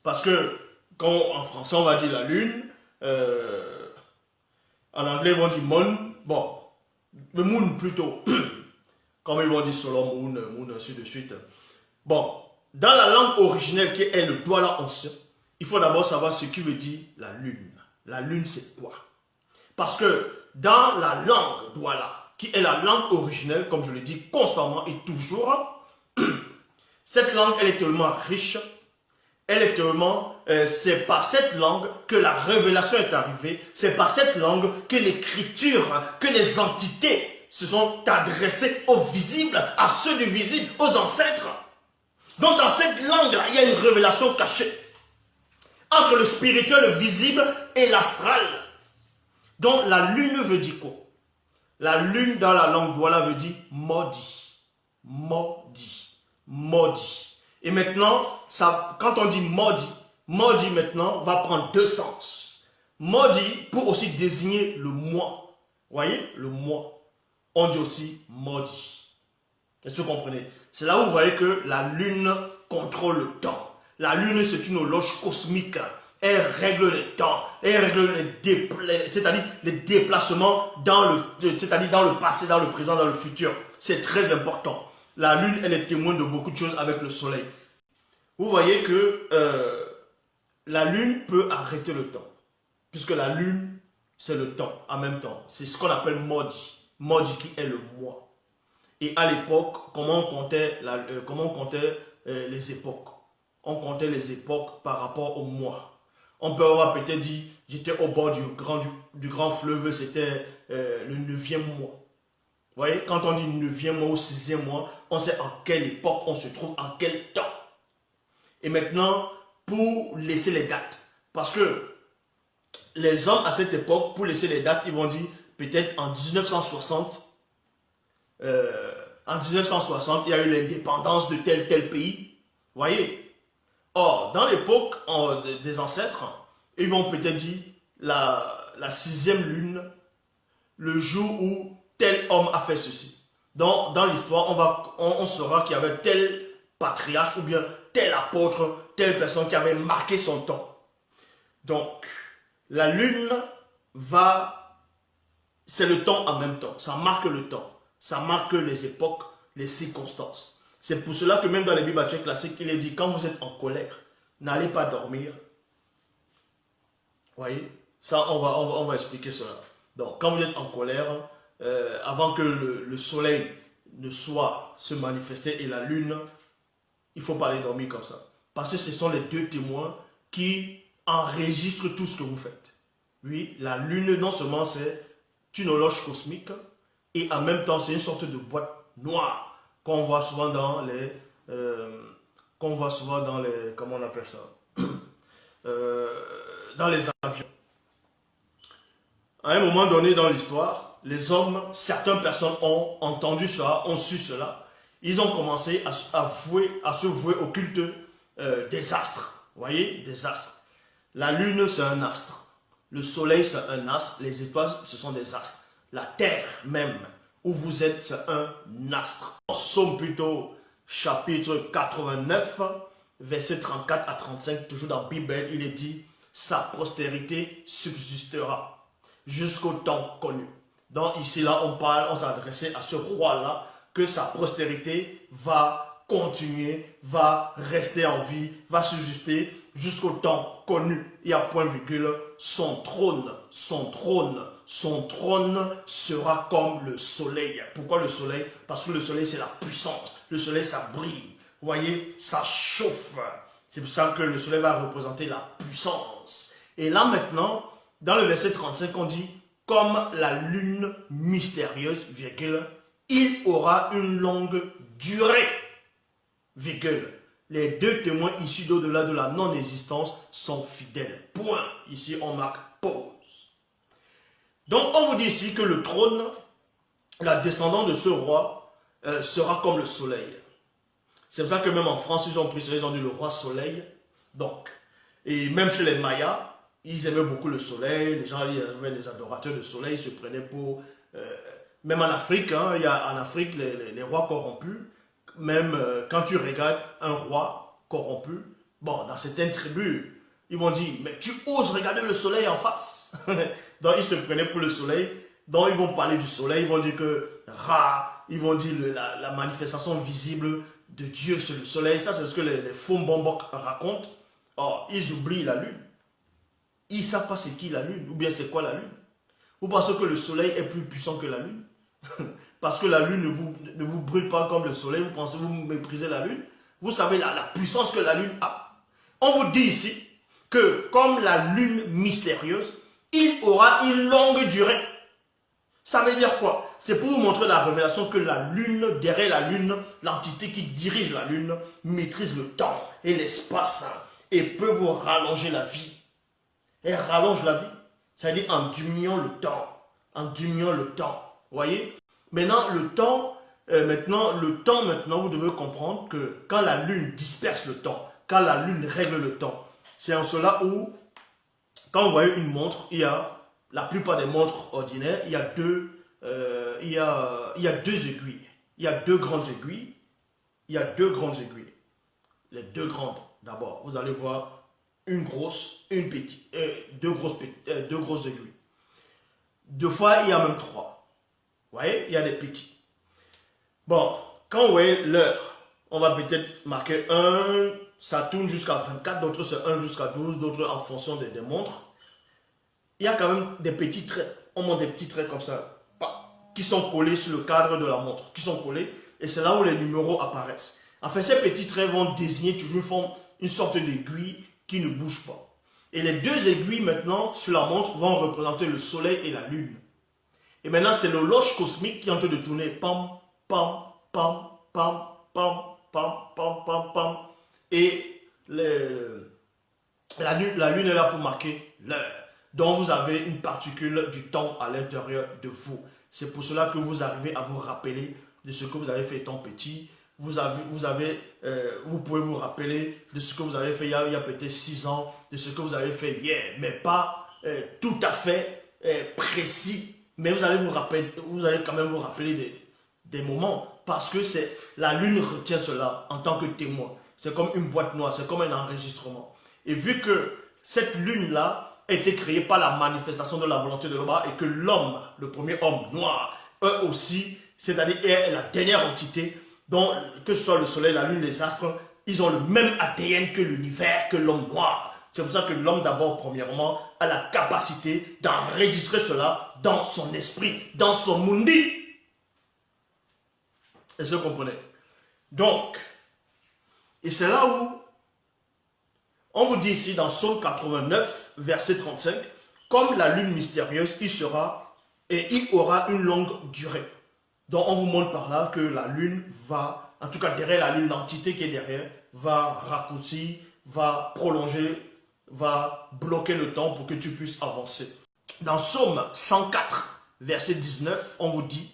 Parce que, quand en français on va dire la lune, en anglais ils vont dire moon, bon, le moon plutôt, comme ils vont dire solo moon, moon, ainsi de suite. Bon, dans la langue originelle qui est le douala ancien, il faut d'abord savoir ce qui veut dire la lune. La lune c'est quoi? Parce que dans la langue douala, qui est la langue originelle, comme je le dis constamment et toujours, cette langue elle est tellement riche, elle est tellement, c'est par cette langue que la révélation est arrivée, c'est par cette langue que l'écriture, que les entités se sont adressées aux visibles, à ceux du visible, aux ancêtres. Donc dans cette langue-là, il y a une révélation cachée entre le spirituel, le visible et l'astral. Donc la lune veut dire quoi? La lune dans la langue douala veut dire maudit. Maudit. Maudit. Et maintenant, ça, quand on dit maudit, maudit maintenant va prendre deux sens. Maudit pour aussi désigner le mois. Vous voyez, le mois. On dit aussi maudit. Est-ce que vous comprenez? C'est là où vous voyez que la lune contrôle le temps. La lune, c'est une horloge cosmique. Elle règle les temps. Elle règle les déplacements dans le passé, dans le présent, dans le futur. C'est très important. La lune, elle est témoin de beaucoup de choses avec le soleil. Vous voyez que la lune peut arrêter le temps. Puisque la lune, c'est le temps en même temps. C'est ce qu'on appelle Modi. Modi qui est le mois. Et à l'époque, comment on comptait, les époques? On comptait les époques par rapport au mois. On peut avoir peut-être dit, j'étais au bord du grand fleuve, c'était le 9e mois. Vous voyez, quand on dit 9e mois ou 6e mois, on sait en quelle époque on se trouve, en quel temps. Et maintenant, pour laisser les dates, parce que les hommes à cette époque, pour laisser les dates, ils vont dire peut-être en 1960, il y a eu l'indépendance de tel pays. Vous voyez? Or, dans l'époque des ancêtres, ils vont peut-être dire la 6e lune, le jour où tel homme a fait ceci. Donc, dans l'histoire, on saura qu'il y avait tel patriarche ou bien tel apôtre, telle personne qui avait marqué son temps. Donc, la lune c'est le temps en même temps. Ça marque le temps. Ça marque les époques, les circonstances. C'est pour cela que même dans les Bibles classiques, il est dit, quand vous êtes en colère, n'allez pas dormir. Vous voyez? Ça, on va expliquer cela. Donc, quand vous êtes en colère, avant que le soleil ne soit se manifester et la lune, il ne faut pas aller dormir comme ça. Parce que ce sont les deux témoins qui enregistrent tout ce que vous faites. Oui, la lune, non seulement c'est une horloge cosmique, et en même temps, c'est une sorte de boîte noire qu'on voit souvent dans les... comment on appelle ça? Dans les avions. À un moment donné dans l'histoire, les hommes, certaines personnes ont entendu cela, ont su cela. Ils ont commencé à se vouer au culte des astres. Vous voyez, des astres. La lune, c'est un astre. Le soleil, c'est un astre. Les étoiles, ce sont des astres. La terre même, où vous êtes, c'est un astre. Psaume plutôt, chapitre 89, versets 34 à 35, toujours dans la Bible, il est dit, sa postérité subsistera jusqu'au temps connu. Donc ici, là, on s'adressait à ce roi-là, que sa postérité va continuer, va rester en vie, va subsister jusqu'au temps connu. Il y a point virgule, son trône sera comme le soleil. Pourquoi le soleil? Parce que le soleil, c'est la puissance. Le soleil, ça brille. Vous voyez, ça chauffe. C'est pour ça que le soleil va représenter la puissance. Et là maintenant, dans le verset 35, on dit, comme la lune mystérieuse, virgule, il aura une longue durée, virgule. Les deux témoins issus d'au-delà de la non-existence sont fidèles. Point. Ici, on marque pause. Donc, on vous dit ici que le trône, la descendante de ce roi, sera comme le soleil. C'est pour ça que même en France, ils ont pris cela, ils ont dit le roi soleil. Donc, et même chez les Mayas, ils aimaient beaucoup le soleil. Les gens, il y avait des adorateurs de soleil, ils se prenaient pour... même en Afrique, hein, il y a en Afrique les rois corrompus. Même quand tu regardes un roi corrompu, Bon, dans certaines tribus, ils vont dire, mais tu oses regarder le soleil en face. Donc, ils se prenaient pour le soleil. Donc, ils vont parler du soleil. Ils vont dire que Ra, ils vont dire la manifestation visible de Dieu sur le soleil. Ça, c'est ce que les faux bombok racontent. Or, ils oublient la lune. Ils ne savent pas c'est qui la lune, ou bien c'est quoi la lune. Vous pensez que le soleil est plus puissant que la lune? Parce que la lune ne vous brûle pas comme le soleil. Vous pensez que vous méprisez la lune? Vous savez la puissance que la lune a. On vous dit ici que comme la lune mystérieuse, il aura une longue durée. Ça veut dire quoi? C'est pour vous montrer la révélation que la lune, derrière la lune, l'entité qui dirige la lune, maîtrise le temps et l'espace et peut vous rallonger la vie. Elle rallonge la vie, c'est-à-dire en diminuant le temps. En diminuant le temps. Vous voyez? Maintenant, le temps, vous devez comprendre que quand la lune disperse le temps, quand la lune règle le temps, c'est en cela où, quand vous voyez une montre, il y a la plupart des montres ordinaires, il y a deux aiguilles. Il y a deux grandes aiguilles. Il y a deux grandes aiguilles. Les deux grandes, d'abord, vous allez voir une grosse, une petite, deux grosses aiguilles. Deux fois, il y a même trois. Vous voyez, il y a des petits. Bon, quand vous voyez l'heure, on va peut-être marquer 1, ça tourne jusqu'à 24, d'autres c'est 1 jusqu'à 12, d'autres en fonction des montres. Il y a quand même des petits traits. On monte des petits traits comme ça, qui sont collés sur le cadre de la montre, qui sont collés, et c'est là où les numéros apparaissent. En fait, ces petits traits vont désigner toujours une sorte d'aiguille qui ne bouge pas. Et les deux aiguilles maintenant sur la montre vont représenter le soleil et la lune. Et maintenant, c'est l'horloge cosmique qui est en train de tourner. Pam, pam, pam, pam, pam, pam, pam, pam, pam. Et la lune est là pour marquer l'heure. Donc, vous avez une particule du temps à l'intérieur de vous. C'est pour cela que vous arrivez à vous rappeler de ce que vous avez fait étant petit. Vous pouvez vous rappeler de ce que vous avez fait il y a peut-être 6 ans, de ce que vous avez fait hier, mais pas tout à fait précis. Mais vous allez quand même vous rappeler des moments, parce que la lune retient cela en tant que témoin. C'est comme une boîte noire, c'est comme un enregistrement. Et vu que cette lune-là a été créée par la manifestation de la volonté de l'homme, et que l'homme, le premier homme noir, eux aussi, c'est-à-dire est la dernière entité, donc que ce soit le soleil, la lune, les astres, ils ont le même ADN que l'univers, que l'homme noir. C'est pour ça que l'homme, d'abord, premièrement, a la capacité d'enregistrer cela dans son esprit, dans son mundi. Est-ce que vous comprenez? Donc, et c'est là où on vous dit ici dans Psaume 89, verset 35, comme la lune mystérieuse, il aura une longue durée. Donc on vous montre par là que la lune va, en tout cas derrière la lune, l'entité qui est derrière, va raccourcir, va prolonger, va bloquer le temps pour que tu puisses avancer. Dans Psaume 104, verset 19, on vous dit,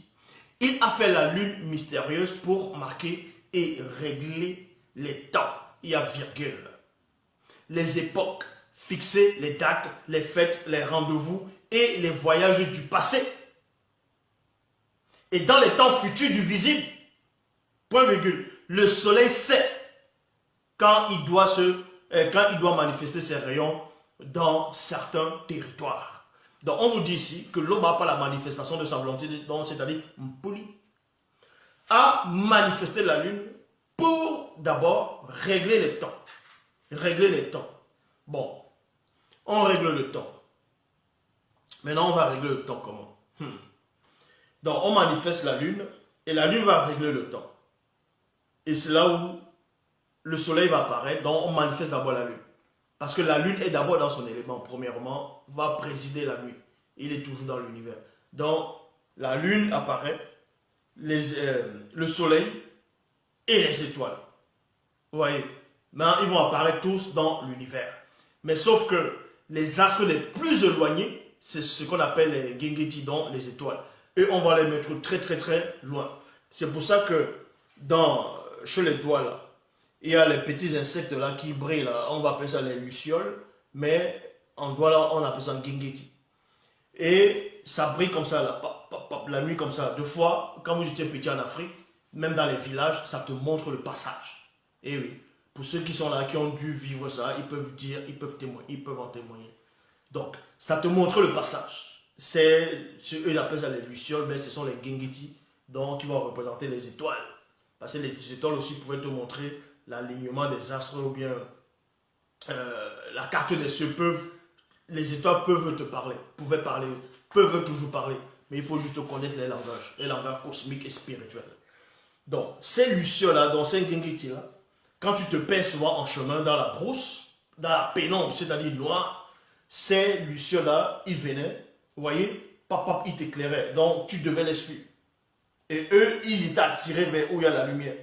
il a fait la lune mystérieuse pour marquer et régler les temps. Il y a virgule. Les époques, fixer les dates, les fêtes, les rendez-vous et les voyages du passé. Et dans les temps futurs du visible, point virgule, le soleil sait quand il doit manifester ses rayons dans certains territoires. Donc on vous dit ici que l'homme n'a pas la manifestation de sa volonté, c'est-à-dire Mpoli, a manifesté la lune pour d'abord régler les temps. Régler les temps. Bon, on règle le temps. Maintenant, on va régler le temps comment? Donc, on manifeste la lune et la lune va régler le temps. Et c'est là où le soleil va apparaître. Donc, on manifeste d'abord la lune. Parce que la lune est d'abord dans son élément. Premièrement, va présider la nuit. Il est toujours dans l'univers. Donc, la lune apparaît, le soleil et les étoiles. Vous voyez? Maintenant, ils vont apparaître tous dans l'univers. Mais sauf que les astres les plus éloignés, c'est ce qu'on appelle les Gengeti, donc les étoiles. Et on va les mettre très très très loin. C'est pour ça que chez les doigts là, il y a les petits insectes là qui brillent là. On va appeler ça les lucioles, mais en doigt là, on appelle ça Gengeti. Et ça brille comme ça là, la nuit comme ça. Deux fois, quand vous étiez petit en Afrique, même dans les villages, ça te montre le passage. Et oui. Pour ceux qui sont là, qui ont dû vivre ça, ils peuvent dire, ils peuvent témoigner, ils peuvent en témoigner. Donc, ça te montre le passage. Eux, ils appellent ça les lucioles, mais ce sont les Gengiti, donc qui vont représenter les étoiles. Parce que les étoiles aussi pouvaient te montrer l'alignement des astres ou bien la carte des cieux les étoiles peuvent te parler, peuvent toujours parler, mais il faut juste connaître les langages cosmiques et spirituels. Donc, ces lucioles-là, dans ces Gengiti-là, quand tu te perds souvent en chemin dans la brousse, dans la pénombre, c'est-à-dire noir, ces lucioles-là, ils venaient, vous voyez, papa, ils t'éclairaient, donc tu devais les suivre. Et eux, ils étaient attirés vers où il y a la lumière,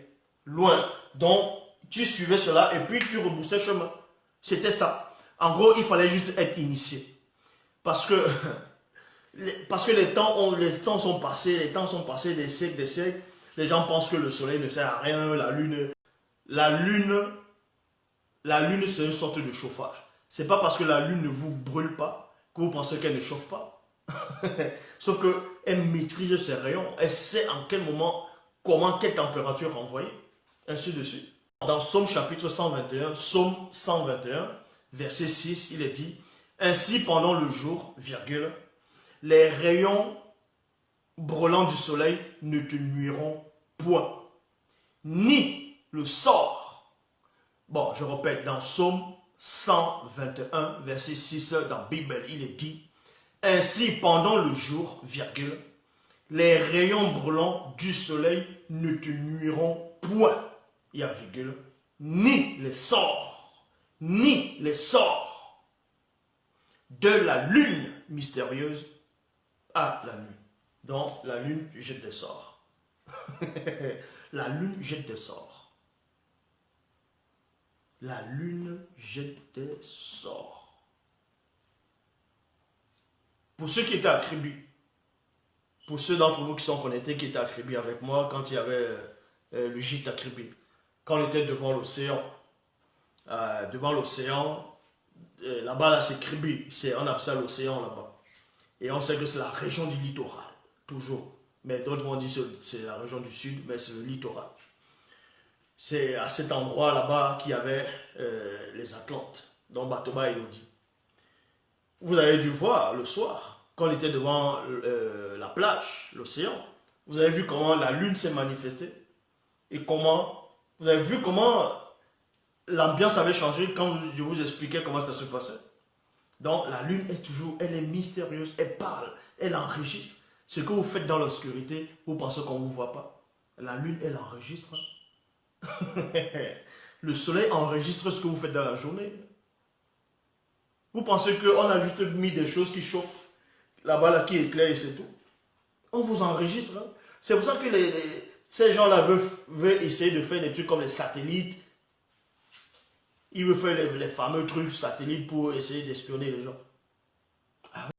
loin. Donc, tu suivais cela et puis tu rebroussais chemin. C'était ça. En gros, il fallait juste être initié. Parce que les temps sont passés, des siècles. Les gens pensent que le soleil ne sert à rien, la lune, c'est une sorte de chauffage. C'est pas parce que la lune ne vous brûle pas que vous pensez qu'elle ne chauffe pas. Sauf qu'elle maîtrise ses rayons. Elle sait en quel moment, comment, quelle température envoyer. Ainsi de suite. Dans Psaume chapitre 121, Psaume 121, verset 6, il est dit: ainsi pendant le jour, virgule, les rayons brûlants du soleil ne te nuiront point, ni le sort. Bon, je répète, dans Psaume 121, verset 6, dans la Bible, il est dit: ainsi pendant le jour, virgule, les rayons brûlants du soleil ne te nuiront point, il y a virgule, ni les sorts de la lune mystérieuse à la nuit. Donc, la lune jette des sorts. La lune jette des sorts. La lune jette des sorts. Pour ceux qui étaient à Kribi, pour ceux d'entre vous qui sont connectés, qui étaient à Kribi avec moi, quand il y avait le gîte à Kribi, quand on était devant l'océan, là-bas, là, c'est Kribi, on appelle ça l'océan là-bas. Et on sait que c'est la région du littoral, toujours. Mais d'autres vont dire que c'est la région du sud, mais c'est le littoral. C'est à cet endroit là-bas qu'il y avait les Atlantes, dont Batoba et Lodi. Vous avez dû voir le soir, quand on était devant la plage, l'océan, vous avez vu comment la lune s'est manifestée et vous avez vu comment l'ambiance avait changé quand je vous expliquais comment ça se passait. Donc la lune est toujours, elle est mystérieuse, elle parle, elle enregistre. Ce que vous faites dans l'obscurité, vous pensez qu'on ne vous voit pas. La lune, elle enregistre. Le soleil enregistre ce que vous faites dans la journée. Vous pensez qu'on a juste mis des choses qui chauffent, là-bas, là, qui éclairent et c'est tout. On vous enregistre. Hein. C'est pour ça que ces gens-là veulent essayer de faire des trucs comme les satellites. Ils veulent faire les fameux trucs satellites pour essayer d'espionner les gens.